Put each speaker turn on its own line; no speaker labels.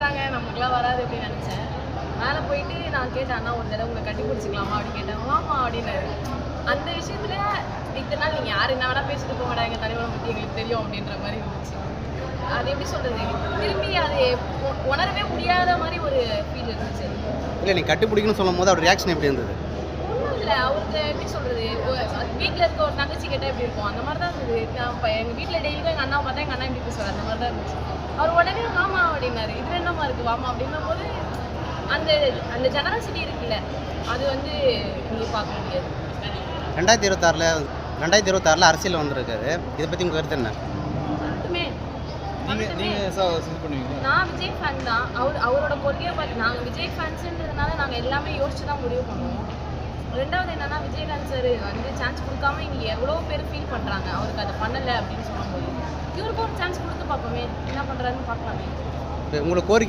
நமக்குலாம் வராது அப்படின்னு நினச்சேன். மேலே போயிட்டு நான் கேட்டேன், அண்ணா ஒரு தடவை உங்களை கட்டி பிடிச்சிக்கலாமா அப்படின்னு கேட்டேன். வாமா அப்படின்னாரு. அந்த விஷயத்துல இத்தனை நாள் நீங்கள் யார் என்ன வேணா பேசிட்டு போங்கடா, எங்கள் தலைவரை பற்றி எங்களுக்கு தெரியும் அப்படின்ற மாதிரி இருந்துச்சு. அது எப்படி சொல்கிறது, திரும்பி அது உணரவே முடியாத மாதிரி ஒரு ஃபீல் இருந்துச்சு.
இல்லை நீ கட்டி பிடிக்கணும்னு சொல்லும் போது அவர் ரியாக்ஷன் எப்படி இருந்தது?
ஒன்றும் இல்லை, அவருக்கு எப்படி சொல்கிறது, வீட்டில் இருக்க ஒரு தங்கச்சி கேட்டால் எப்படி இருக்கும் அந்த மாதிரி தான் இருந்தது. நான் இப்போ எங்கள் வீட்டில் டெய்லியும் எங்கள் அண்ணா பார்த்தா எங்கள் அண்ணா எப்படி பேசுவார் அந்த மாதிரி தான் இருந்துச்சு. அவர் உடனே வாமா அப்படின்னாரு. இது என்னமா இருக்குது வாமா அப்படின்னும் போது அந்த அந்த ஜெனரசிட்டி இருக்குல்ல, அது வந்து நீங்கள் பார்க்க முடியாது.
2026 அரசியல் வந்திருக்காரு. இதை பற்றி உங்கள் கருத்து என்ன?
மட்டுமே
பண்ணுவீங்க.
நான் விஜய் ஃபேன் தான். அவரோட கொள்கையை பார்த்து நாங்கள் விஜய் ஃபேன்ஸுன்றதுனால நாங்கள் எல்லாமே யோசிச்சு தான் முடிவு பண்ணுவோம். ரெண்டாவது என்னன்னா, விஜயகாந்த் சார் வந்து சான்ஸ் கொடுக்காம இங்கே எவ்வளோ பேர் ஃபீல் பண்ணுறாங்க அவருக்கு அதை பண்ணலை அப்படின்னு சொல்லும்போது இவருக்கும் ஒரு சான்ஸ் கொடுத்து பார்ப்போமே, என்ன பண்ணுறாருன்னு பார்க்கலாமே.
உங்களுக்கு கோரிக்கை